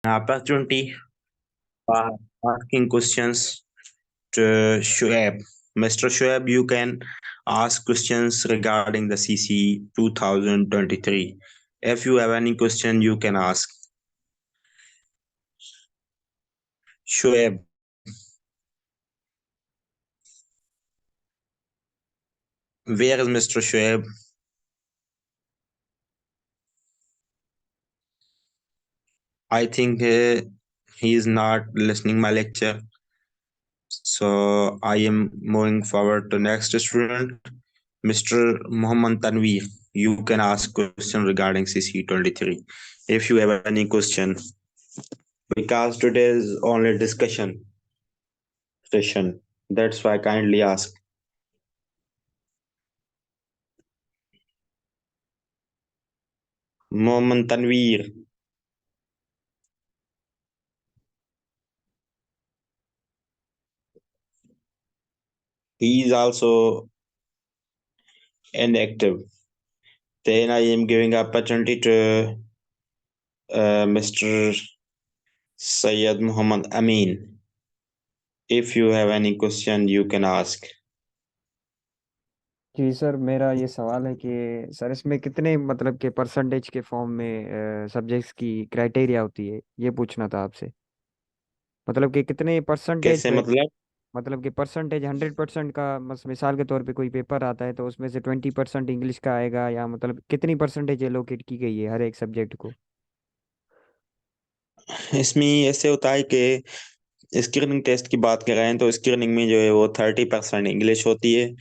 opportunity for asking questions to Shoaib. Mr. Shoaib, you can ask questions regarding the CC 2023. If you have any question, you can ask. Shoaib, where is Mr. Shoaib? I think he is not listening my lecture. So I am moving forward to next student, Mr. Muhammad Tanveer. You can ask question regarding CC 23 if you have any question, because today is only discussion session. That's why kindly ask. Muhammad Tanveer. He is also inactive. Then I am giving opportunity to Mr. Syed Muhammad Amin. If you have any question, you can ask. जी sir, मेरा ये सवाल है कि sir इसमें कितने मतलब के परसेंटेज के फॉर्म में सब्जेक्ट्स की क्राइटेरिया होती है, ये पूछना था आपसे। मतलब कि कितने परसेंटेज कैसे पे, मतलब? मतलब कि परसेंटेज 100% का मिसाल के तौर पे कोई पेपर आता है तो उसमें से 20% इंग्लिश का आएगा, या मतलब कितनी परसेंटेज एलोकेट की गई है हर एक सब्जेक्ट को। इसमें ऐसे होता है कि स्क्रीनिंग टेस्ट की बात कर रहे हैं तो स्क्रीनिंग में जो है वो 30% इंग्लिश होती है।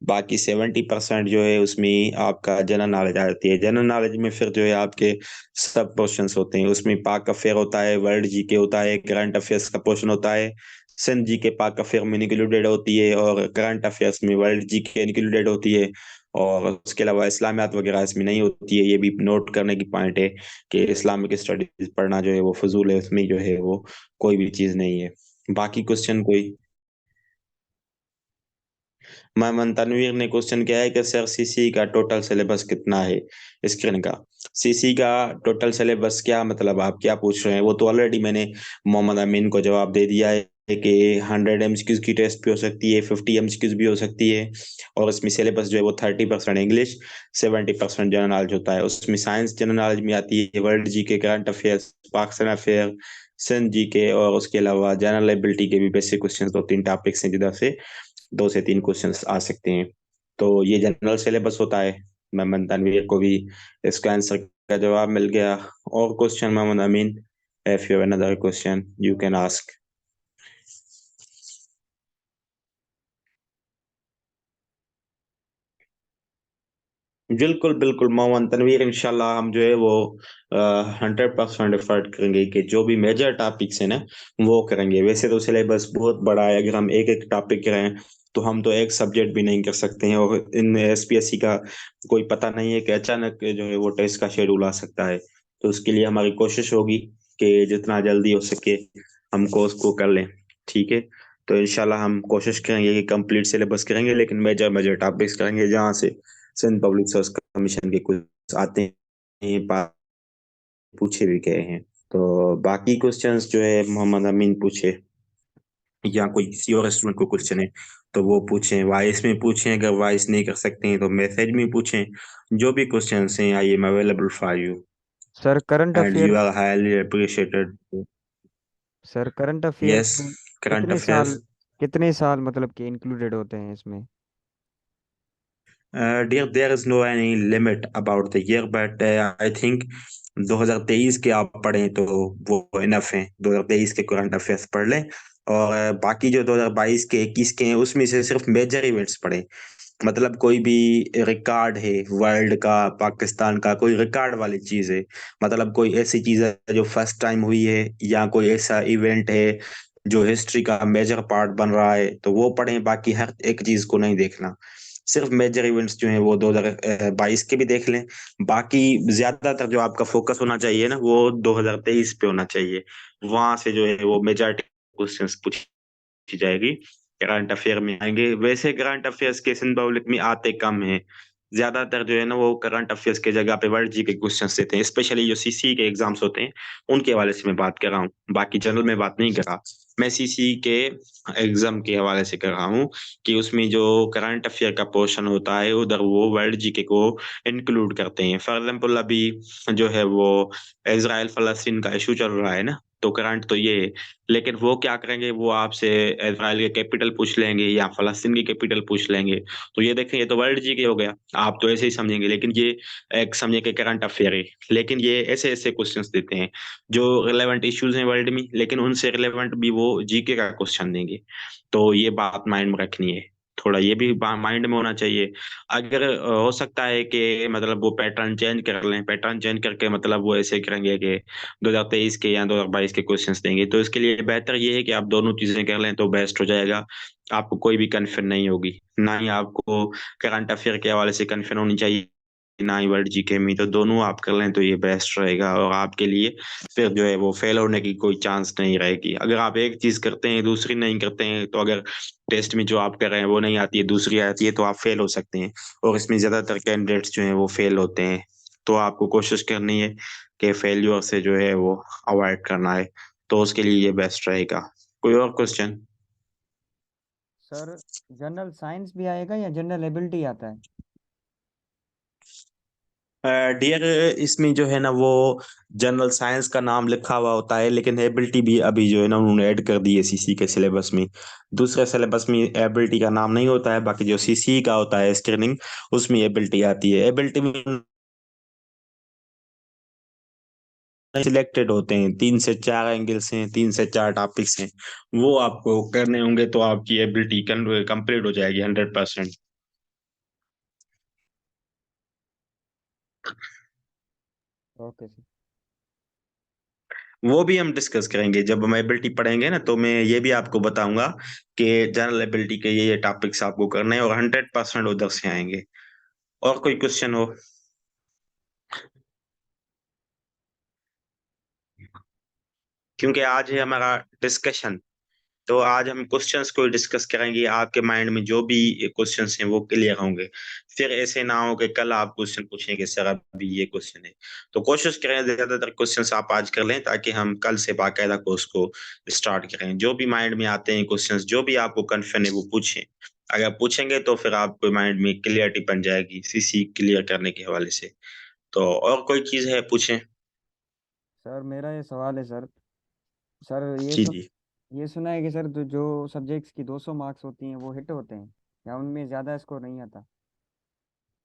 बाकी 70% जो है उसमें आपका जनरल नॉलेज आ जाती है। जनरल नॉलेज में फिर जो है आपके सब क्वेश्चंस होते हैं। उसमें पाक अफेयर होता है, वर्ल्ड जीके होता है, करंट अफेयर्स का पोर्शन होता है। सिंध जीके पाक अफेयर में इंक्लूडेड होती है और करंट अफेयर्स में वर्ल्ड जीके इंक्लूडेड होती है। और उसके अलावा इस्लामियात वगैरह इसमें नहीं होती है। ये भी नोट करने की पॉइंट है कि इस्लामिक स्टडीज पढ़ना जो है वो फजूल है। उसमें जो है वो कोई भी चीज नहीं है। बाकी क्वेश्चन कोई? मैं तनवीर ने क्वेश्चन किया है कि सर सीसी का टोटल सिलेबस कितना है स्क्रीन का। सीसी का टोटल सिलेबस क्या मतलब आप क्या पूछ रहे हैं? वो तो ऑलरेडी मैंने मोहम्मद अमीन को जवाब दे दिया है कि 100 MCQs की टेस्ट भी हो सकती है, 50 MCQs भी हो सकती है। और इसमें सिलेबस जो है वो 30% इंग्लिश, 70% जनरल नॉलेज होता है। उसमें साइंस जनरल नॉलेज में आती है world GK, current affairs, Pakistan affair, Sindh GK, और उसके अलावा जनरल एबिलिटी के भी बेसिक क्वेश्चन। दो तीन टॉपिक्स हैं जिधर से 2 से 3 क्वेश्चंस आ सकते हैं। तो ये जनरल सिलेबस होता है। मोहम्मद तनवीर को भी इसका आंसर का जवाब मिल गया। और question Mohammad Amin, if you have another question you can ask. बिल्कुल बिल्कुल मोहम्मद तनवीर, इंशाल्लाह हम जो है वो 100% एफर्ट करेंगे कि जो भी मेजर टॉपिक्स है ना वो करेंगे। वैसे तो सिलेबस बहुत बड़ा है, अगर हम एक एक टॉपिक करें तो हम तो एक सब्जेक्ट भी नहीं कर सकते हैं। और इन एसपीएससी का कोई पता नहीं है कि अचानक जो है वो टेस्ट का शेड्यूल आ सकता है। तो उसके लिए हमारी कोशिश होगी कि जितना जल्दी हो सके हम कोर्स को कर लें। ठीक है। तो इंशाल्लाह हम कोशिश करेंगे कि कंप्लीट सिलेबस करेंगे, लेकिन मेजर मेजर टॉपिक्स करेंगे जहाँ से सिंध पब्लिक सर्विस कमीशन के कुछ आते हैं, पूछे भी गए हैं। तो बाकी क्वेश्चंस जो है मोहम्मद अमीन पूछे, या कोई किसी और स्टूडेंट को क्वेश्चन है तो वो पूछें, वॉइस में पूछें। अगर वॉइस नहीं कर सकते हैं तो मैसेज में पूछें। जो भी क्वेश्चंस हैं, I am available for you sir current and you affair are highly appreciated. Sir current affair yes, में करंट कितने साल, अफेयर्स। कितने साल मतलब कि इंक्लूडेड होते हैं इसमें। Dear, there is no any limit about the year, but I think 2023 के आप पढ़ें तो वो इनफ है। 2023 के करंट अफेयर्स पढ़ लें। और बाकी जो 2022 के 21 के हैं उसमें से सिर्फ मेजर इवेंट्स पढ़ें। मतलब कोई भी रिकॉर्ड है वर्ल्ड का, पाकिस्तान का कोई रिकॉर्ड वाली चीज है, मतलब कोई ऐसी चीज है जो फर्स्ट टाइम हुई है, या कोई ऐसा इवेंट है जो हिस्ट्री का मेजर पार्ट बन रहा है, तो वो पढ़ें। बाकी हर एक चीज को नहीं देखना। सिर्फ मेजर इवेंट्स जो हैं वो 2022 के भी देख लें। बाकी ज्यादातर जो आपका फोकस होना चाहिए ना वो 2023 पे होना चाहिए। वहां से जो है वो मेजॉरिटी क्वेश्चंस पूछी जाएगी। करंट अफेयर में आएंगे। वैसे करंट अफेयर्स के सिंध पब्लिक में आते कम हैं, ज्यादातर जो है ना वो करंट अफेयर्स के जगह पे वर्ल्ड जी के क्वेश्चंस देते हैं, स्पेशली जो सीसी के एग्जाम्स होते हैं उनके हवाले से मैं बात कर रहा हूँ, बाकी जनरल में बात नहीं कर रहा। मैं सीसी के एग्जाम के हवाले से कर रहा हूँ कि उसमें जो करंट अफेयर का पोर्शन होता है उधर वो वर्ल्ड जीके को इंक्लूड करते हैं। फॉर एग्जाम्पल अभी जो है वो इजराइल फलस्तीन का इशू चल रहा है ना, तो करंट तो ये है, लेकिन वो क्या करेंगे, वो आपसे इजराइल के कैपिटल पूछ लेंगे या फलस्तीन की कैपिटल पूछ लेंगे। तो ये देखें, ये तो वर्ल्ड जी के हो गया, आप तो ऐसे ही समझेंगे, लेकिन ये एक समझे कि करंट अफेयर है। लेकिन ये ऐसे ऐसे क्वेश्चंस देते हैं जो रिलेवेंट इश्यूज हैं वर्ल्ड में, लेकिन उनसे रिलेवेंट भी वो जीके का क्वेश्चन देंगे। तो ये बात माइंड में रखनी है, थोड़ा ये भी माइंड में होना चाहिए। अगर हो सकता है कि मतलब वो पैटर्न चेंज कर लें, पैटर्न चेंज करके मतलब वो ऐसे करेंगे कि 2023 के या 2022 के क्वेश्चंस देंगे, तो इसके लिए बेहतर ये है कि आप दोनों चीजें कर लें तो बेस्ट हो जाएगा। आपको कोई भी कन्फ्यूजन नहीं होगी, ना ही आपको करंट अफेयर के हवाले से कन्फ्यूजन होनी चाहिए, ना ही वर्ल्ड जीके में। तो दोनों आप कर लें तो ये बेस्ट रहेगा, और आपके लिए फिर जो है वो फेल होने की कोई चांस नहीं रहेगी। अगर आप एक चीज करते हैं दूसरी नहीं करते हैं, तो अगर टेस्ट में जो आप कर रहे हैं वो नहीं आती है, दूसरी आती है, तो आप फेल हो सकते हैं। और इसमें ज्यादातर कैंडिडेट्स जो हैं वो फेल होते हैं। तो आपको कोशिश करनी है कि फेल्यूर से जो है वो अवॉइड करना है, तो उसके लिए ये बेस्ट रहेगा। कोई और क्वेश्चन? सर जनरल साइंस भी आएगा या जनरल एबिलिटी आता है? डियर, इसमें जो है ना वो जनरल साइंस का नाम लिखा हुआ होता है, लेकिन एबिलिटी भी अभी जो है ना उन्होंने ऐड कर दी है सीसी के सिलेबस में। दूसरे सिलेबस में एबिलिटी का नाम नहीं होता है, बाकी जो सीसी का होता है स्क्रीनिंग, उसमें एबिलिटी आती है। एबिलिटी में सिलेक्टेड होते हैं, 3 से 4 एंगल्स हैं, 3 से 4 टॉपिक्स हैं, वो आपको करने होंगे, तो आपकी एबिलिटी कंप्लीट हो जाएगी 100%। Okay sir. वो भी हम डिस्कस करेंगे जब हम एबिलिटी पढ़ेंगे ना, तो मैं ये भी आपको बताऊंगा कि जनरल एबिलिटी के ये टॉपिक्स आपको करने हैं, और 100% उधर से आएंगे। और कोई क्वेश्चन हो? क्योंकि आज है हमारा डिस्कशन, तो आज हम क्वेश्चंस को डिस्कस करेंगे, आपके माइंड में जो भी क्वेश्चंस हैं वो क्लियर होंगे। फिर ऐसे ना हो कि कल आप क्वेश्चन पूछेंगे सर अभी ये क्वेश्चन है। तो कोशिश करें ज्यादातर क्वेश्चंस आप आज कर लें, ताकि हम कल से बाकायदा कोर्स को स्टार्ट करें। जो भी माइंड में आते हैं क्वेश्चंस, जो भी आपको कन्फर्म है वो पूछें। अगर पूछेंगे तो फिर आपके माइंड में क्लियरिटी बन जाएगी सीसी क्लियर करने के हवाले से। तो और कोई चीज है, पूछें। सर मेरा ये सवाल है सर। सर जी जी। ये सुना है कि सर जो सब्जेक्ट्स की 200 मार्क्स होती हैं वो हिट होते हैं, या उनमें ज़्यादा स्कोर नहीं आता?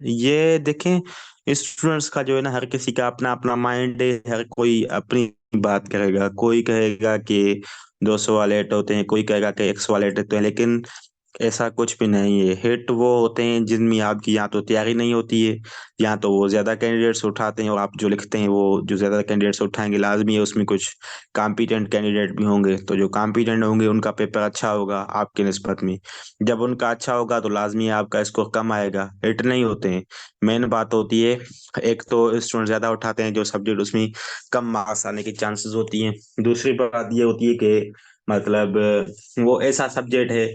ये देखें, स्टूडेंट्स का जो है ना, हर किसी का अपना अपना माइंड है, हर कोई अपनी बात करेगा। कोई कहेगा कि 200 वाले हिट होते हैं, कोई कहेगा कि 100 वाले हिट होते हैं, लेकिन ऐसा कुछ भी नहीं है। हिट वो होते हैं जिनमें आपकी या तो तैयारी नहीं होती है, या तो वो ज्यादा कैंडिडेट्स उठाते हैं, और आप जो लिखते हैं वो जो ज्यादा कैंडिडेट्स उठाएंगे लाजमी है उसमें कुछ कॉम्पिटेंट कैंडिडेट भी होंगे। तो जो कॉम्पिटेंट होंगे उनका पेपर अच्छा होगा आपके निस्बत में। जब उनका अच्छा होगा तो लाजमी है आपका स्कोर कम आएगा। हिट नहीं होते हैं। मेन बात होती है, एक तो स्टूडेंट ज्यादा उठाते हैं जो सब्जेक्ट, उसमें कम मार्क्स आने की चांसेस होती हैं। दूसरी बात ये होती है कि मतलब वो ऐसा सब्जेक्ट है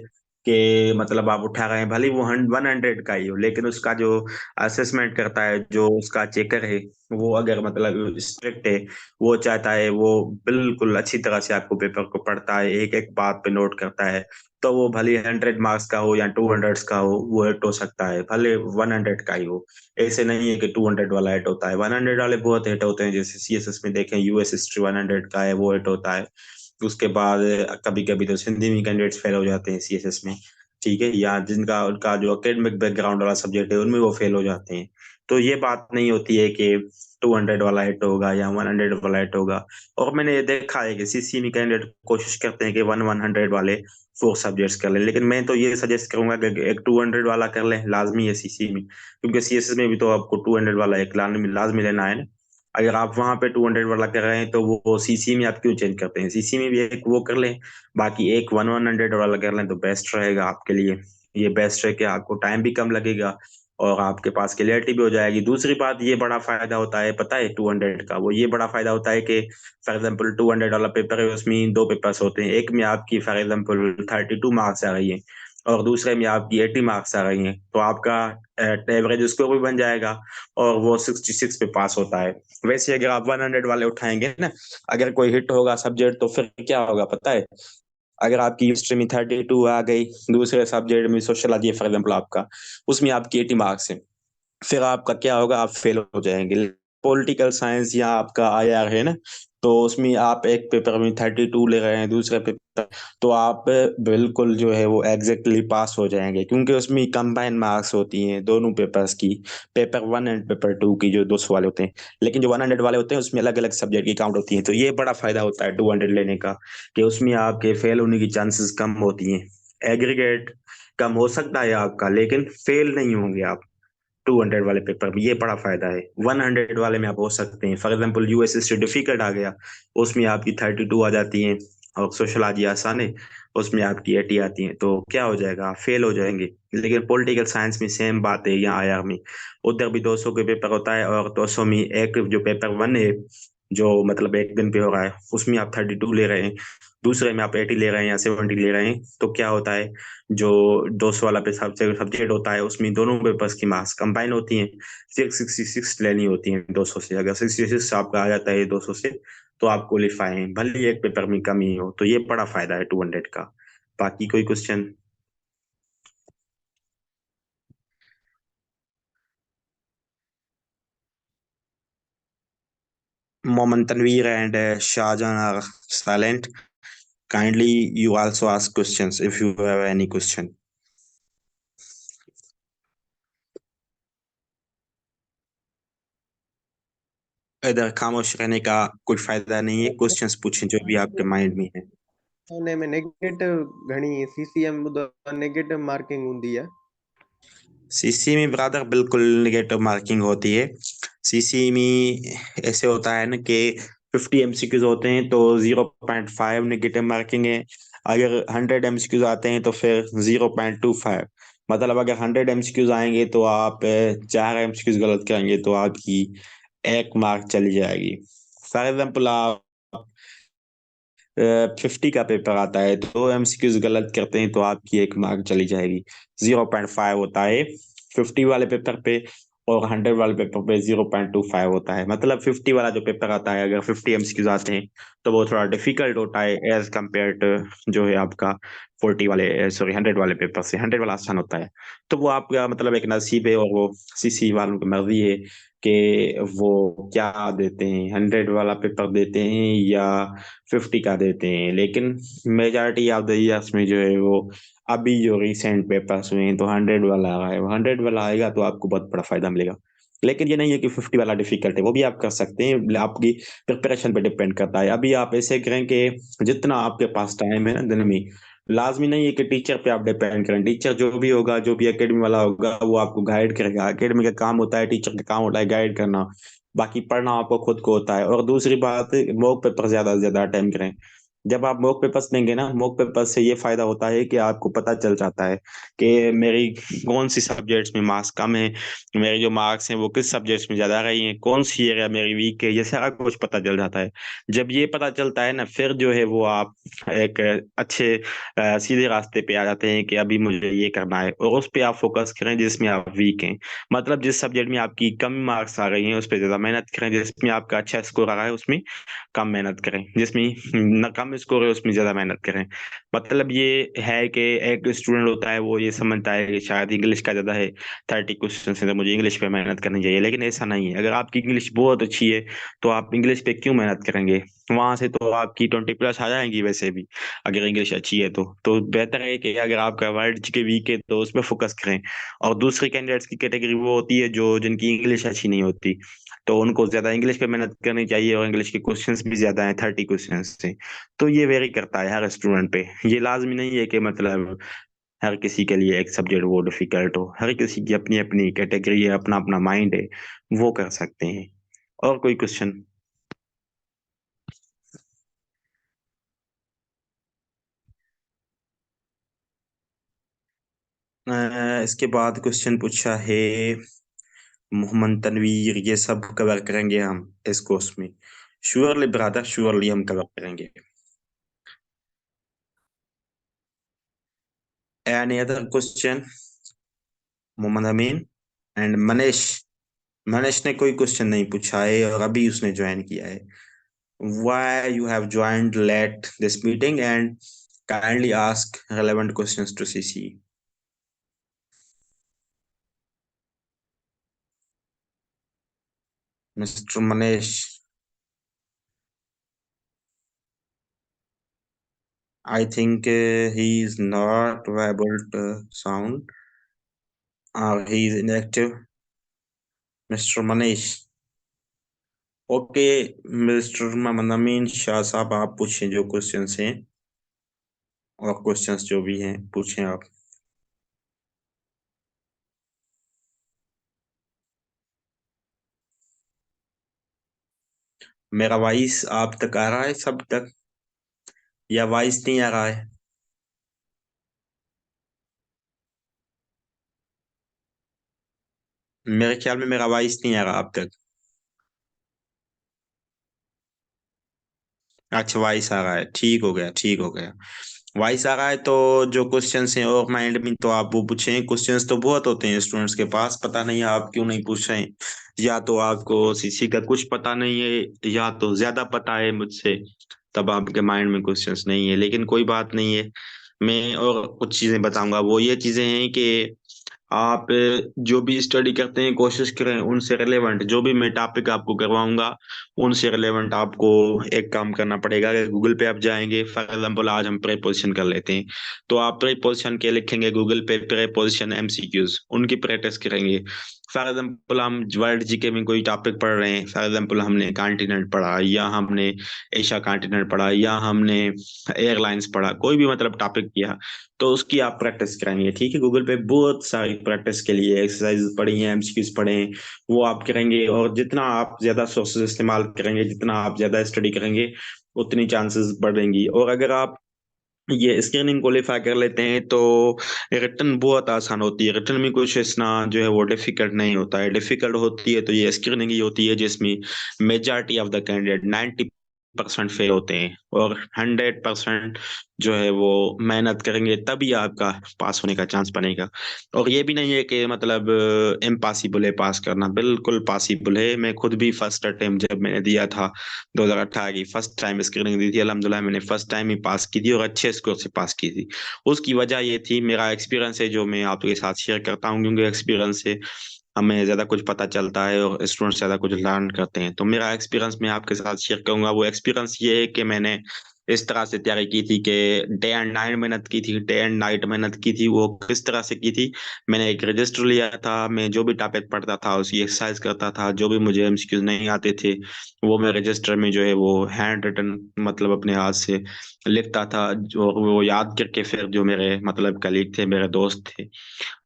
कि मतलब आप उठा रहे हैं, भले ही वो 100 का ही हो, लेकिन उसका जो असेसमेंट करता है, जो उसका चेकर है, वो अगर मतलब स्ट्रिक्ट है, वो चाहता है वो बिल्कुल अच्छी तरह से आपको पेपर को पढ़ता है, एक एक बात पे नोट करता है। तो वो भले 100 मार्क्स का हो या 200 का हो, वो हिट हो सकता है, भले 100 का ही हो। ऐसे नहीं है कि 200 वाला हिट होता है, 100 वाले बहुत हिट होते हैं। जैसे सीएसएस में देखें, यूएस हिस्ट्री 100 का है, वो हिट होता है। उसके बाद कभी कभी तो हिंदी में कैंडिडेट्स फेल हो जाते हैं सीएसएस में, ठीक है, या जिनका उनका जो एकेडमिक बैकग्राउंड वाला सब्जेक्ट है उनमें वो फेल हो जाते हैं। तो ये बात नहीं होती है कि 200 वाला हिट होगा या 100 वाला हिट होगा। और मैंने ये देखा है कि सीसी में कैंडिडेट कोशिश करते हैं कि 100 वाले 4 सब्जेक्ट्स कर लें, लेकिन मैं तो ये सजेस्ट करूंगा कि एक 200 वाला कर लें, लाजमी है सीसी में, क्योंकि सीएसएस में भी तो आपको 200 वाला एक लाजमी लाजमी लेना है ना। अगर आप वहां पे 200 वाला कर रहे हैं तो वो सीसी में आप क्यों चेंज करते हैं? सीसी में भी एक वो कर लें, बाकी एक 100 वाला कर लें तो बेस्ट रहेगा आपके लिए। ये बेस्ट है कि आपको टाइम भी कम लगेगा, और आपके पास क्लियरिटी भी हो जाएगी। दूसरी बात, ये बड़ा फायदा होता है पता है 200 का, वो ये बड़ा फायदा होता है कि फॉर एग्जाम्पल 200 वाला पेपर है, उसमें 2 पेपर्स होते हैं, एक में आपकी फॉर एग्जाम्पल 32 मार्क्स आ रही है, और दूसरे में आपकी 80 मार्क्स आ रही हैं, तो आपका एवरेज स्कोर भी बन जाएगा और वो 66 पे पास होता है। वैसे अगर आप 100 वाले उठाएंगे ना, अगर कोई हिट होगा सब्जेक्ट, तो फिर क्या होगा पता है? अगर आपकी हिस्ट्री में 32 आ गई, दूसरे सब्जेक्ट में सोशलॉजी फॉर एग्जाम्पल आपका, उसमें आपकी 80 मार्क्स है, फिर आपका क्या होगा, आप फेल हो जाएंगे। पॉलिटिकल साइंस या आपका आईआर है ना, तो उसमें आप एक पेपर में 32 ले रहे हैं, दूसरे पेपर, तो आप बिल्कुल जो है वो एग्जैक्टली पास हो जाएंगे, क्योंकि उसमें कंबाइन मार्क्स होती हैं दोनों पेपर्स की, पेपर 1 एंड पेपर 2 की, जो 200 वाले होते हैं। लेकिन जो 100 वाले होते हैं उसमें अलग अलग सब्जेक्ट की काउंट होती है, तो ये बड़ा फायदा होता है 200 लेने का, कि उसमें आपके फेल होने की चांसेस कम होती हैं। एग्रीगेट कम हो सकता है आपका, लेकिन फेल नहीं होंगे आप 200 वाले पेपर में, ये बड़ा फायदा है। 100 वाले में आप हो सकते हैं, for example US history difficult आ गया, उसमें आपकी 32 आ जाती हैं, और सोशलॉजी आसान है, उसमें आपकी 80 आती हैं, तो क्या हो जाएगा, आप फेल हो जाएंगे। लेकिन पॉलिटिकल साइंस में सेम बात है, यहाँ आया में उधर भी 200 के पेपर होता है, और 200 में एक जो पेपर 1 है, जो मतलब एक दिन पे हो रहा है, उसमें आप 32 ले रहे हैं, दूसरे में आप 80 ले रहे हैं या 70 ले रहे हैं, तो क्या होता है, जो 200 वाला पे सब्जेक्ट होता है, उसमें दोनों पेपर्स की मार्क्स कंबाइन होती हैं, 666 लेनी होती हैं 200 से। अगर 66 आपका आ जाता है 200 से, तो आप क्वालिफाई हैं, भले ही एक पेपर में कमी हो, तो ये बड़ा फायदा है 200 का। बाकी कोई question? Mohammad Tanveer and Shahjahan are silent, kindly you also ask questions if you have any question. इधर खामोश रहने का कोई फायदा नहीं है, क्वेश्चंस पूछें जो भी आपके माइंड में है। में नेगेटिव घणी सीसीएम नेगेटिव मार्किंग होती है। सीसी में ब्रदर बिल्कुल निगेटिव मार्किंग होती है। सीसी में ऐसे होता है ना कि 50 एमसीक्यूज होते हैं तो 0.5 निगेटिव मार्किंग है। अगर 100 एमसीक्यूज आते हैं तो फिर 0.25। मतलब अगर 100 एमसीक्यूज आएंगे तो आप 4 एमसीक्यूज गलत करेंगे तो आपकी 1 मार्क चली जाएगी। फॉर एग्जाम्पल आप 50 का पेपर आता है, तो एमसीक्यूज गलत करते हैं तो आपकी 1 मार्क चली जाएगी। 0.5 होता है 50 वाले पेपर पे, और 100 वाले पेपर पे 0.25 होता है। मतलब 50 वाला जो पेपर आता है, अगर 50 एमसीक्यूज आते हैं, तो वो थोड़ा डिफिकल्ट होता है एज कम्पेयर टू जो है आपका 40 वाले, सॉरी 100 वाले पेपर से। 100 वाला आसान होता है। तो वो आपका मतलब एक नसीब है, और वो सीसी वालों की मर्जी है कि वो क्या देते हैं, 100 वाला पेपर देते हैं या 50 का देते हैं। लेकिन मेजॉरिटी ऑफ द ईयर्स में जो है वो अभी जो रिसेंट पेपर्स हुए हैं, तो 100 वाला आया है। 100 वाला आएगा तो आपको बहुत बड़ा फायदा मिलेगा। लेकिन ये नहीं है कि 50 वाला डिफिकल्ट है, वो भी आप कर सकते हैं, आपकी प्रिपरेशन पे डिपेंड करता है। अभी आप ऐसे करें कि जितना आपके पास टाइम है ना दिन में, लाजमी नहीं है कि टीचर पे आप डिपेंड करें। टीचर जो भी होगा, जो भी एकेडमी वाला होगा, वो आपको गाइड करेगा। एकेडमी का काम होता है, टीचर का काम होता है गाइड करना, बाकी पढ़ना आपको खुद को होता है। और दूसरी बात, मॉक पेपर ज्यादा से ज्यादा अटेम्प्ट करें। जब आप मॉक पेपर्स देंगे ना, मॉक पेपर से ये फायदा होता है कि आपको पता चल जाता है कि मेरी कौन सी सब्जेक्ट्स में मार्क्स कम है, मेरे जो मार्क्स हैं वो किस सब्जेक्ट्स में ज्यादा रही हैं, कौन सी एरिया मेरी वीक है, ये सारा कुछ पता चल जाता है। जब ये पता चलता है ना, फिर जो है वो आप एक अच्छे सीधे रास्ते पे आ जाते हैं कि अभी मुझे ये करना है, और उस पे आप फोकस करें जिसमें आप वीक हैं। मतलब जिस सब्जेक्ट में आपकी कम मार्क्स आ रही हैं उस पर ज्यादा मेहनत करें, जिसमें आपका अच्छा स्कोर आ रहा है उसमें कम मेहनत करें, जिसमें न कम स्कोर है उसमें ज्यादा मेहनत करें। मतलब ये है कि एक स्टूडेंट होता है वो ये समझता है कि शायद इंग्लिश का ज्यादा है, 30 क्वेश्चन है तो मुझे इंग्लिश पे मेहनत करनी चाहिए, लेकिन ऐसा नहीं है। अगर आपकी इंग्लिश बहुत अच्छी है तो आप इंग्लिश पे क्यों मेहनत करेंगे? वहां से तो आपकी 20+ आ जाएंगी वैसे भी, अगर इंग्लिश अच्छी है तो बेहतर है कि अगर आपका वर्ड के वीक है तो उस पर फोकस करें। और दूसरे कैंडिडेट्स की कैटेगरी वो होती है जो जिनकी इंग्लिश अच्छी नहीं होती, तो उनको ज्यादा इंग्लिश पे मेहनत करनी चाहिए, और इंग्लिश के क्वेश्चंस भी ज्यादा हैं, 30 क्वेश्चंस से। तो ये वेरी करता है हर स्टूडेंट पे, ये लाजमी नहीं है कि मतलब हर किसी के लिए एक सब्जेक्ट वो डिफिकल्ट हो। हर किसी की अपनी अपनी कैटेगरी है, अपना अपना माइंड है, वो कर सकते हैं। और कोई क्वेश्चन? इसके बाद क्वेश्चन पूछा है मोहम्मद तनवीर, ये सब कवर करेंगे हम इस कोर्स में? श्योरली ब्रदर, श्योरली हम कवर करेंगे। Any other question? Mohammad Amin and Manish. Manish ने कोई क्वेश्चन नहीं पूछा है और अभी उसने ज्वाइन किया है। Why you have joined late this meeting and kindly ask relevant questions to CC. Mister Manish, I think he is not able to sound or he is inactive. Mr. Manish. Okay mister Mohammad Amin Shah sahab, आप पूछें जो questions हैं और questions जो भी हैं पूछें आप। मेरा वॉइस आप तक आ रहा है सब तक या वॉइस नहीं आ रहा है? मेरे ख्याल में मेरा वॉइस नहीं आ रहा आप तक। अच्छा वॉइस आ रहा है, ठीक हो गया ठीक हो गया। वॉइस आ रहा है तो जो क्वेश्चंस हैं और माइंड में तो आप वो पूछें। क्वेश्चंस तो बहुत होते हैं स्टूडेंट्स के पास, पता नहीं आप क्यों नहीं पूछ रहे हैं। या तो आपको सीसी का कुछ पता नहीं है या तो ज्यादा पता है मुझसे, तब आपके माइंड में क्वेश्चंस नहीं है। लेकिन कोई बात नहीं है, मैं और कुछ चीजें बताऊंगा। वो ये चीजें हैं कि आप जो भी स्टडी करते हैं कोशिश करें उनसे रिलेवेंट, जो भी मैं टॉपिक आपको करवाऊंगा उनसे रिलेवेंट आपको एक काम करना पड़ेगा। अगर गूगल पे आप जाएंगे, फॉर एग्जांपल आज हम प्रीपोजिशन कर लेते हैं, तो आप प्रीपोजिशन के लिखेंगे गूगल पे प्रीपोजिशन एमसीक्यूज, उनकी प्रैक्टिस करेंगे। फॉर एग्जांपल हम वर्ल्ड जीके में कोई टॉपिक पढ़ रहे हैं, फॉर एग्जांपल हमने कॉन्टिनेंट पढ़ा या हमने एशिया कॉन्टिनेंट पढ़ा या हमने एयरलाइंस पढ़ा, कोई भी मतलब टॉपिक किया, तो उसकी आप प्रैक्टिस कराएंगे। ठीक है, गूगल पे बहुत सारी प्रैक्टिस के लिए एक्सरसाइज पढ़ी हैं, एमसीक्यूज पढ़े हैं, वो आप करेंगे। और जितना आप ज्यादा सोर्सेज इस्तेमाल करेंगे, जितना आप ज्यादा स्टडी करेंगे, उतनी चांसेस बढ़ेंगी। और अगर आप ये स्क्रीनिंग क्वालिफाई कर लेते हैं तो रिटर्न बहुत आसान होती है। रिटर्न में कुछ इतना जो है वो डिफिकल्ट नहीं होता है। डिफिकल्ट होती है तो ये स्क्रीनिंग ही होती है, जिसमें majority of the candidate 90% fail होते हैं और 100% जो है वो मेहनत करेंगे तभी आपका पास होने का चांस बनेगा। और ये भी नहीं है कि मतलब इम्पॉसिबल है पास करना, बिल्कुल पॉसिबल है। मैं खुद भी फर्स्ट अटेम्प्ट जब मैंने दिया था 2018 की फर्स्ट टाइम स्क्रीनिंग दी थी, अल्हम्दुलिल्लाह मैंने फर्स्ट टाइम ही पास की थी और अच्छे स्कोर से पास की थी। उसकी वजह ये थी, मेरा एक्सपीरियंस है जो मैं आपके साथ शेयर करता हूँ, क्योंकि एक्सपीरियंस से हमें ज्यादा कुछ पता चलता है और स्टूडेंट ज्यादा कुछ लर्न करते हैं। तो मेरा एक्सपीरियंस मैं आपके साथ शेयर करूंगा। वो एक्सपीरियंस ये है कि मैंने इस तरह से तैयारी की थी कि डे एंड नाइट मेहनत की थी, डे एंड नाइट मेहनत की थी। वो किस तरह से की थी, मैंने एक रजिस्टर लिया था, मैं जो भी टॉपिक पढ़ता था उसकी एक्सरसाइज करता था, जो भी मुझे एमसीक्यूज नहीं आते थे वो मैं रजिस्टर में जो है वो हैंड रिटन मतलब अपने हाथ से लिखता था, जो वो याद करके फिर जो मेरे मतलब कलीग थे, मेरे दोस्त थे,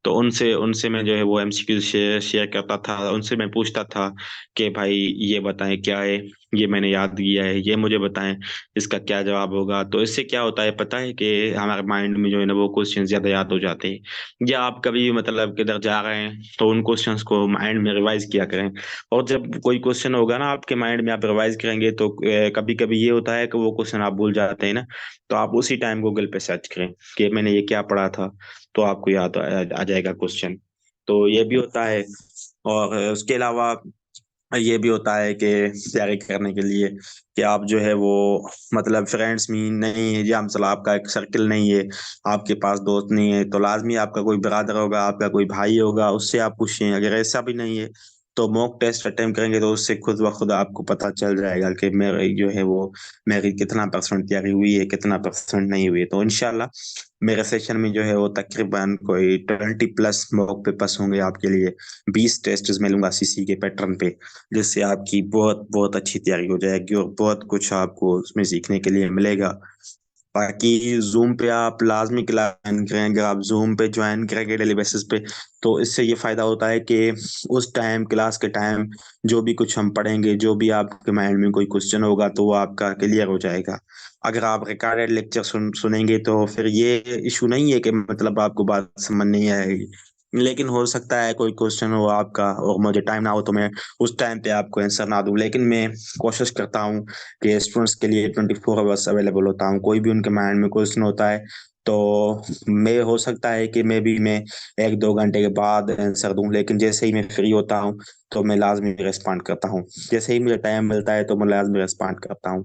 तो उनसे उनसे मैं जो है वो एमसीक्यू शेयर शेयर करता था। उनसे मैं पूछता था कि भाई ये बताएं क्या है, ये मैंने याद किया है, ये मुझे बताएं इसका क्या जवाब होगा। तो इससे क्या होता है पता है कि हमारे माइंड में जो है ना वो क्वेश्चन ज्यादा याद हो जाते हैं। या आप कभी मतलब किधर जा रहे हैं तो उन क्वेश्चंस को माइंड में रिवाइज किया करें। और जब कोई क्वेश्चन होगा ना आपके माइंड में, आप रिवाइज करेंगे तो कभी कभी ये होता है कि वो क्वेश्चन आप भूल जाते हैं ना, तो आप उसी टाइम गूगल पे सर्च करें कि मैंने ये क्या पढ़ा था, तो आपको याद आ जाएगा क्वेश्चन। तो ये भी होता है। और उसके अलावा ये भी होता है कि तैयारी करने के लिए कि आप जो है वो मतलब फ्रेंड्स में नहीं है, या मतलब आपका एक सर्कल नहीं है, आपके पास दोस्त नहीं है, तो लाजमी आपका कोई ब्रदर होगा, आपका कोई भाई होगा, उससे आप पूछें। अगर ऐसा भी नहीं है तो मॉक टेस्ट अटेम्प्ट करेंगे तो उससे खुद ब खुद आपको पता चल जाएगा कि मेरी जो है वो मेरी कितना परसेंट तैयारी हुई है, कितना परसेंट नहीं हुई है। तो इंशाल्लाह मेरे सेशन में जो है वो तकरीबन कोई 20+ मॉक पेपर्स होंगे आपके लिए। 20 टेस्ट मैं लूंगा सीसी के पैटर्न पे, जिससे आपकी बहुत बहुत अच्छी तैयारी हो जाएगी और बहुत कुछ आपको उसमें सीखने के लिए मिलेगा। बाकी जूम पे आप लाजमी क्लास ज्वाइन करें। अगर आप जूम पे ज्वाइन करेंगे डेली बेसिस पे तो इससे ये फायदा होता है कि उस टाइम क्लास के टाइम जो भी कुछ हम पढ़ेंगे, जो भी आपके माइंड में कोई क्वेश्चन होगा तो वो आपका क्लियर हो जाएगा। अगर आप रिकॉर्डेड लेक्चर सुनेंगे तो फिर ये इशू नहीं है कि मतलब आपको बात समझ नहीं आएगी, लेकिन हो सकता है कोई क्वेश्चन हो आपका और मुझे टाइम ना हो तो मैं उस टाइम पे आपको आंसर ना दूं। लेकिन मैं कोशिश करता हूँ कि स्टूडेंट्स के लिए 24 आवर्स अवेलेबल होता हूँ। कोई भी उनके माइंड में क्वेश्चन होता है तो मैं हो सकता है कि मैं 1-2 घंटे के बाद आंसर दूं, लेकिन जैसे ही मैं फ्री होता हूं तो मैं लाजमी रिस्पॉन्ड करता हूं। जैसे ही मुझे टाइम मिलता है तो मैं लाजमी रिस्पॉन्ड करता हूं।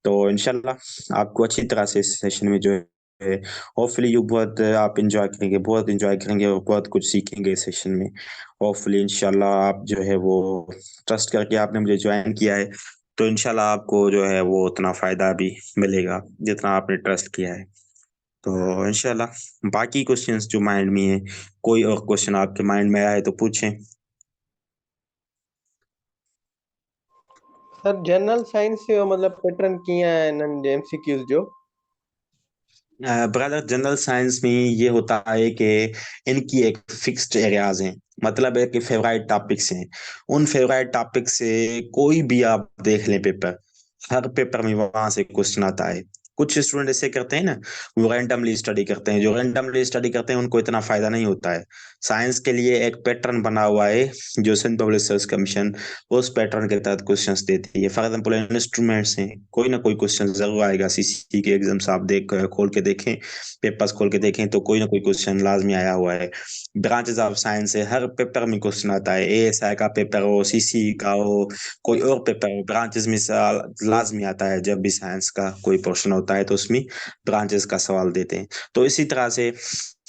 तो इंशाल्लाह आपको अच्छी तरह से इस सेशन में जो है होपफुली यू बहुत आप इंजॉय करेंगे, बहुत इंजॉय करेंगे और बहुत कुछ सीखेंगे इस सेशन में। होपफुली इंशाल्लाह आप जो है वो ट्रस्ट करके आपने मुझे ज्वाइन किया है, तो इंशाल्लाह आपको जो है वो उतना फायदा भी मिलेगा जितना आपने ट्रस्ट किया है। तो इंशाल्लाह बाकी क्वेश्चंस जो माइंड में है, कोई और क्वेश्चन आपके माइंड में आए तो पूछें। सर जनरल साइंस जो मतलब पैटर्न किया है नन एमसीक्यूज जो ब्रदर जनरल साइंस में ये होता है कि इनकी एक फिक्स्ड एरियाज हैं, मतलब है कि फेवरेट टॉपिक्स हैं। उन फेवरेट टॉपिक से कोई भी आप देख लें पेपर, हर पेपर में वहां से क्वेश्चन आता है। कुछ स्टूडेंट ऐसे करते हैं ना, वो रैंडमली स्टडी करते हैं। जो रैंडमली स्टडी करते हैं उनको इतना फायदा नहीं होता है। साइंस के लिए एक पैटर्न बना हुआ है जो सिंध पब्लिक सर्च कमीशन उस पैटर्न के तहत क्वेश्चंस देती है। फॉर एग्जाम्पल इंस्ट्रूमेंट्स हैं, कोई ना कोई क्वेश्चन जरूर आएगा। सीसी के एग्जाम्स आप देख खोल के देखें, पेपर्स खोल के देखें तो कोई ना कोई क्वेश्चन लाजमी आया हुआ है। ब्रांचेस ऑफ साइंस है, हर पेपर में क्वेश्चन आता है। एएसआई का पेपर हो, सीसी का हो, कोई और पेपर हो, ब्रांचेस में लाजमी आता है। जब भी साइंस का कोई पोर्शन होता है तो उसमें ब्रांचेस का सवाल देते हैं। तो इसी तरह से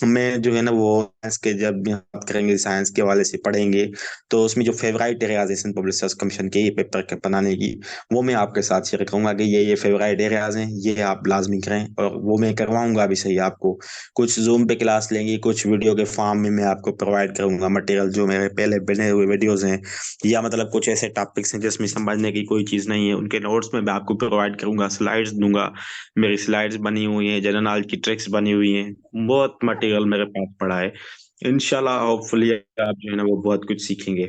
मैं जो है ना वो साइंस के जब भी बात करेंगे, साइंस के हवाले से पढ़ेंगे, तो उसमें जो फेवरेट एरियाज है पब्लिक सर्च कमीशन के ये पेपर के बनाने की, वो मैं आपके साथ शेयर करूंगा कि ये फेवरेट एरियाज हैं, ये आप लाजमी करें। और वो मैं करवाऊंगा भी सही आपको। कुछ जूम पे क्लास लेंगे, कुछ वीडियो के फॉर्म में मैं आपको प्रोवाइड करूंगा मटेरियल जो मेरे पहले बने हुए वीडियोज हैं, या मतलब कुछ ऐसे टॉपिक्स हैं जिसमें समझने की कोई चीज़ नहीं है, उनके नोट्स में मैं आपको प्रोवाइड करूंगा, स्लाइड्स दूंगा। मेरी स्लाइड्स बनी हुई हैं, जनरल नॉलेज की ट्रिक्स बनी हुई हैं, बहुत मटेरियल मेरे पास पड़ा है। इंशाल्लाह होपफुली आप जो है ना वो बहुत कुछ सीखेंगे।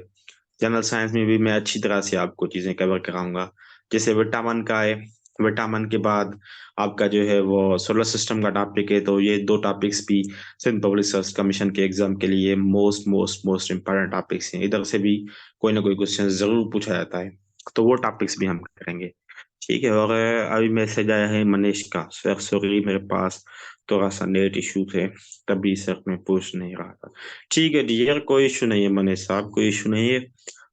जनरल साइंस में भी मैं अच्छी तरह से आपको चीज़ें कवर कराऊंगा। जैसे विटामिन का है, विटामिन के बाद आपका जो है वो सोलर सिस्टम का टॉपिक है, तो ये दो टॉपिक्स भी सिंध पब्लिक सर्च कमीशन के एग्जाम के लिए most most most important topics हैं। इधर से भी कोई ना कोई क्वेश्चन जरूर पूछा जाता है, तो वो टॉपिक्स भी हम करेंगे। ठीक है। और अभी मैसेज आया है मनीष का, सर सॉरी मेरे पास थोड़ा सा नेट इशू थे, तभी सर मैं पूछ नहीं रहा था। ठीक है डियर, कोई इशू नहीं है मनीष साहब, कोई इशू नहीं है।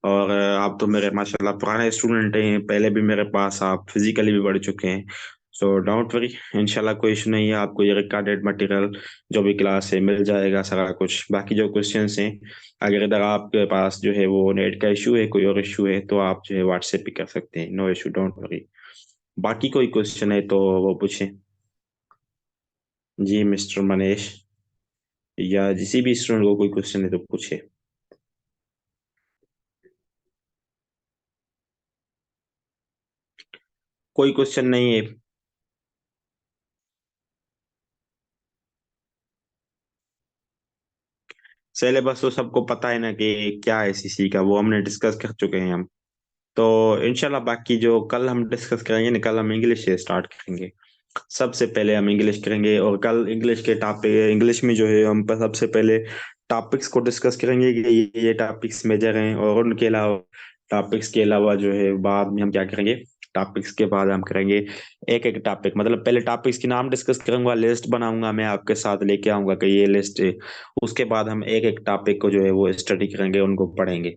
और आप तो मेरे माशाल्लाह पुराने स्टूडेंट हैं, पहले भी मेरे पास आप फिजिकली भी पढ़ चुके हैं। सो डोंट वरी, इंशाल्लाह कोई इशू नहीं है। आपको ये रिकॉर्डेड मटेरियल जो भी क्लास है मिल जाएगा सारा कुछ। बाकी जो क्वेश्चंस हैं, अगर इधर आपके पास जो है वो नेट का इशू है, कोई और इशू है, तो आप जो है व्हाट्सएप पे कर सकते हैं, नो इशू, डोंट वरी। बाकी कोई क्वेश्चन है तो वो पूछें। जी मिस्टर मनीष, या किसी भी स्टूडेंट को कोई क्वेश्चन है तो पूछे। कोई क्वेश्चन नहीं है? सिलेबस तो सबको पता है ना कि क्या है सीसी का, वो हमने डिस्कस कर चुके हैं हम। तो इंशाल्लाह बाकी जो कल हम डिस्कस करेंगे ना, कल हम इंग्लिश से स्टार्ट करेंगे। सबसे पहले हम इंग्लिश करेंगे, और कल इंग्लिश के टॉपिक, इंग्लिश में जो है हम सबसे पहले टॉपिक्स को डिस्कस करेंगे कि ये टॉपिक्स मेजर हैं। और उनके अलावा टॉपिक्स के अलावा जो है बाद में हम क्या करेंगे, टॉपिक्स के बाद हम करेंगे एक एक टॉपिक, मतलब पहले टॉपिक्स के नाम डिस्कस करूंगा, लिस्ट बनाऊंगा, मैं आपके साथ लेके आऊंगा कि ये लिस्ट है। उसके बाद हम एक एक टॉपिक को जो है वो स्टडी करेंगे, उनको पढ़ेंगे।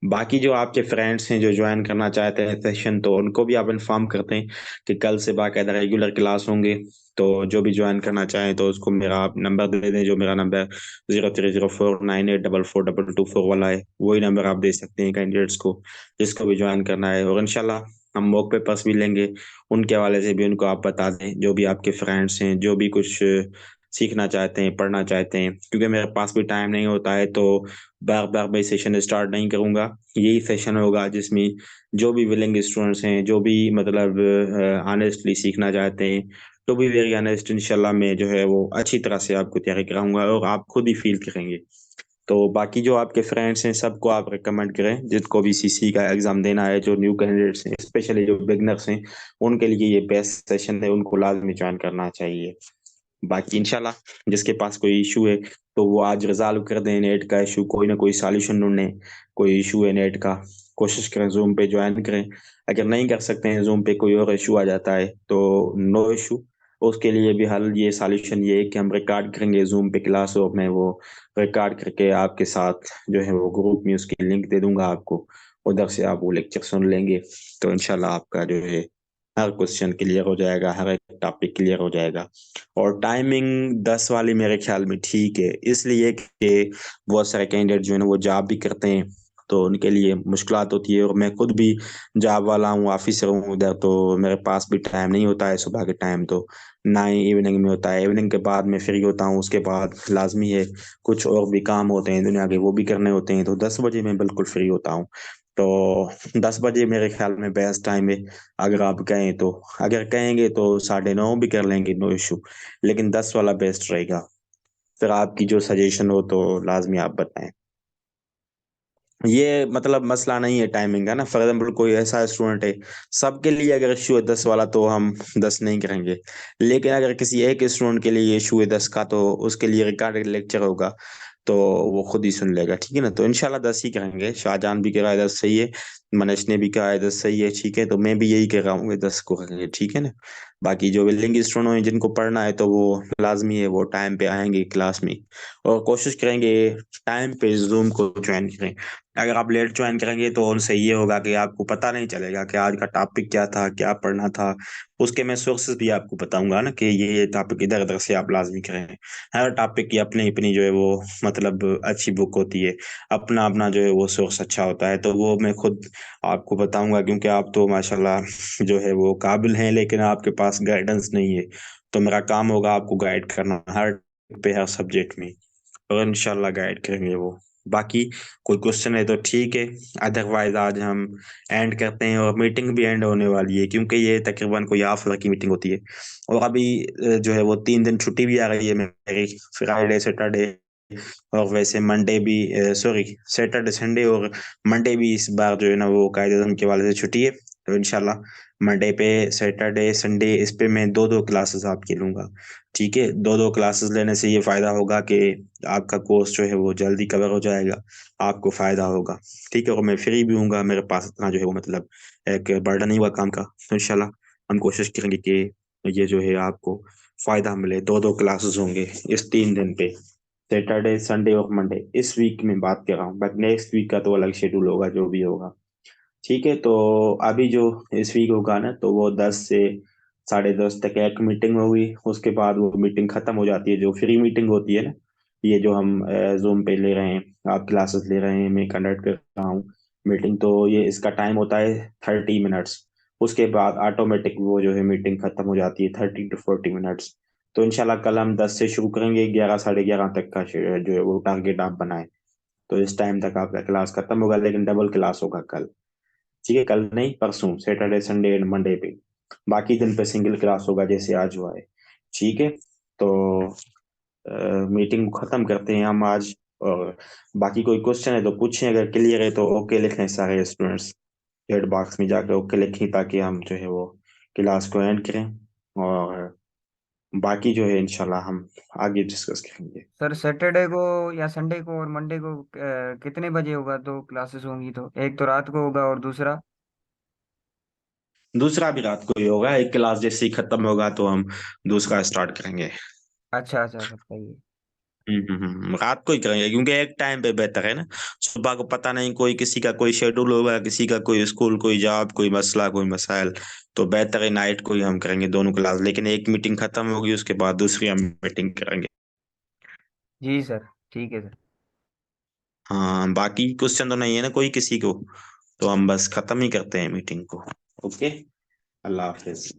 बाकी जो आपके फ्रेंड्स हैं जो ज्वाइन करना चाहते हैं सेशन, तो उनको भी आप इन्फॉर्म करते हैं कि कल से बाकायदा रेगुलर क्लास होंगे। तो जो भी ज्वाइन करना चाहें तो उसको मेरा आप नंबर दे दें, जो मेरा नंबर 0304984422 वाला है, वही नंबर आप दे सकते हैं कैंडिडेट्स को जिसको भी ज्वाइन करना है। और इंशाल्लाह हम मॉक पेपर्स भी लेंगे, उनके हवाले से भी उनको आप बता दें। जो भी आपके फ्रेंड्स हैं जो भी कुछ सीखना चाहते हैं, पढ़ना चाहते हैं, क्योंकि मेरे पास भी टाइम नहीं होता है, तो बार बार मैं सेशन स्टार्ट नहीं करूंगा। यही सेशन होगा जिसमें जो भी विलिंग स्टूडेंट्स हैं, जो भी मतलब ऑनेस्टली सीखना चाहते हैं, तो भी वेरी ऑनेस्ट, इंशाल्लाह मैं जो है वो अच्छी तरह से आपको तैयारी कराऊंगा और आप खुद ही फील करेंगे। तो बाकी जो आपके फ्रेंड्स हैं सबको आप रिकमेंड करें, जिनको भी सीसी का एग्जाम देना है, जो न्यू कैंडिडेट्स हैं, स्पेशली जो बिगनर्स हैं, उनके लिए ये बेस्ट सेशन है, उनको लाजमी ज्वाइन करना चाहिए। बाकी इंशाल्लाह जिसके पास कोई इशू है तो वो आज रिजॉल्व कर दें नेट का इशू, कोई ना कोई सॉल्यूशन ढूंढें। कोई इशू है नेट का, कोशिश करें जूम पे ज्वाइन करें। अगर नहीं कर सकते हैं जूम पे, कोई और इशू आ जाता है तो नो इशू, उसके लिए भी हल ये सॉल्यूशन ये है कि हम रिकॉर्ड करेंगे जूम पे क्लास, और मैं वो रिकॉर्ड करके आपके साथ जो है वो ग्रुप में उसकी लिंक दे दूंगा आपको, उधर से आप वो लेक्चर सुन लेंगे। तो इंशाल्लाह आपका जो है हर क्वेश्चन क्लियर हो जाएगा, हर एक टॉपिक क्लियर हो जाएगा। और टाइमिंग 10 वाली मेरे ख्याल में ठीक है, इसलिए कि बहुत सारे कैंडिडेट जो है ना वो जॉब भी करते हैं, तो उनके लिए मुश्किलात होती है। और मैं खुद भी जॉब वाला हूँ, ऑफिसर हूँ उधर, तो मेरे पास भी टाइम नहीं होता है सुबह के टाइम, तो ना ही इवनिंग में होता है। इवनिंग के बाद मैं फ्री होता हूँ, उसके बाद लाजमी है कुछ और भी काम होते हैं दुनिया के, वो भी करने होते हैं। तो 10 बजे मैं बिल्कुल फ्री होता हूँ। तो 10 बजे मेरे ख्याल में बेस्ट टाइम है। अगर आप कहें तो, अगर कहेंगे तो 9:30 भी कर लेंगे, नो इशू, लेकिन 10 वाला बेस्ट रहेगा। फिर आपकी जो सजेशन हो तो लाजमी आप बताएं। ये मतलब मसला नहीं है टाइमिंग का ना, फॉर एग्जाम्पल कोई ऐसा स्टूडेंट है, सबके लिए अगर इशू है 10 वाला तो हम 10 नहीं करेंगे। लेकिन अगर किसी एक स्टूडेंट के लिए इशू है 10 का, तो उसके लिए रिकॉर्डेड लेक्चर होगा, तो वो खुद ही सुन लेगा, ठीक है ना। तो इंशाल्लाह 10 ही करेंगे। शाहजहान भी कह रहा है 10 सही है, मनज ने भी कहा है 10 सही है, ठीक है। तो मैं भी यही कह रहा हूँ कि 10 को करेंगे, ठीक है ना। बाकी जो विलिंग स्टूडेंट हैं जिनको पढ़ना है, तो वो लाजमी है वो टाइम पे आएंगे क्लास में, और कोशिश करेंगे टाइम पे जूम को ज्वाइन करें। अगर आप लेट ज्वाइन करेंगे तो उनसे ये होगा कि आपको पता नहीं चलेगा कि आज का टॉपिक क्या था, क्या पढ़ना था। उसके मैं सोर्सेज भी आपको बताऊंगा ना कि ये टॉपिक इधर उधर से आप लाजमी करें। हर टॉपिक की अपनी अपनी जो है वो मतलब अच्छी बुक होती है, अपना अपना जो है वो सोर्स अच्छा होता है। तो वो मैं खुद आपको बताऊंगा, क्योंकि आप तो माशाल्लाह जो है वो काबिल हैं, लेकिन आपके पास गाइडेंस नहीं है। तो मेरा काम होगा आपको गाइड करना हर पे, हर सब्जेक्ट में, और इंशाल्लाह गाइड करेंगे वो। बाकी कोई क्वेश्चन है तो ठीक है, अदरवाइज आज हम एंड करते हैं। और मीटिंग भी एंड होने वाली है, क्योंकि ये तकरीबन कोई हाफ आवर की मीटिंग होती है। और अभी जो है वो 3 दिन छुट्टी भी आ रही है मेरी, फ्राइडे सैटरडे, और वैसे मंडे भी, सॉरी, सैटरडे संडे और मंडे भी इस बार जो है ना वो कायदे आज़म के वाले से छुट्टी है। तो इंशाल्लाह मंडे पे, सैटरडे संडे, इस पे मैं दो दो क्लासेस आपकी लूंगा, ठीक है। दो दो क्लासेस लेने से ये फायदा होगा कि आपका कोर्स जो है वो जल्दी कवर हो जाएगा, आपको फायदा होगा, ठीक है। और मैं फ्री भी हूँगा, मेरे पास इतना जो है वो मतलब एक बर्डन नहीं हुआ काम का। तो इंशाल्लाह हम कोशिश करेंगे कि ये जो है आपको फायदा मिले। दो दो क्लासेस होंगे इस 3 दिन पे, सैटरडे संडे और मंडे। इस वीक में बात कर रहा हूँ, बट नेक्स्ट वीक का तो अलग शेड्यूल होगा जो भी होगा, ठीक है। तो अभी जो इस वीक होगा ना, तो वो 10 से 10:30 तक एक मीटिंग होगी, उसके बाद वो मीटिंग खत्म हो जाती है। जो फ्री मीटिंग होती है ना, ये जो हम जूम पे ले रहे हैं, आप क्लासेस ले रहे हैं, मैं कंडक्ट कर रहा हूँ मीटिंग, तो ये इसका टाइम होता है 30 मिनट्स। उसके बाद ऑटोमेटिक वो जो है मीटिंग खत्म हो जाती है 30 to 40 मिनट्स। तो इंशाल्लाह कल हम 10 से शुरू करेंगे, 11 साढ़े 11 तक का जो है वो टारगेट आप बनाए। तो इस टाइम तक आपका क्लास खत्म होगा, लेकिन डबल क्लास होगा कल, ठीक है। कल नहीं, परसों, सैटरडे संडे एंड मंडे पे। बाकी दिन पे सिंगल क्लास होगा जैसे आज हुआ है, ठीक है। तो मीटिंग खत्म करते हैं हम आज। और बाकी कोई क्वेश्चन है तो पूछें, अगर क्लियर है तो ओके लिख लें सारे स्टूडेंट्स, चैट बॉक्स में जाकर ओके लिखें, ताकि हम जो है वो क्लास को एंड करें। और बाकी जो है इंशाल्लाह हम आगे डिस्कस करेंगे। सर सैटरडे को या संडे को और मंडे को कितने बजे होगा? दो क्लासेस होंगी तो एक तो रात को होगा और दूसरा। दूसरा भी रात को ही होगा, एक क्लास जैसे ही खत्म होगा तो हम दूसरा स्टार्ट करेंगे। अच्छा अच्छा सर, सही है। रात को ही करेंगे, क्योंकि एक टाइम पे बेहतर है ना। सुबह को पता नहीं, कोई किसी का कोई शेड्यूल होगा, किसी का कोई स्कूल, कोई जॉब, कोई मसला, कोई मसाइल। तो बेहतर है नाइट को ही हम करेंगे दोनों क्लास, लेकिन एक मीटिंग खत्म होगी उसके बाद दूसरी हम मीटिंग करेंगे। जी सर, ठीक है सर। हाँ, बाकी क्वेश्चन तो नहीं है ना कोई किसी को, तो हम बस खत्म ही करते हैं मीटिंग को। ओके, अल्लाह हाफिज।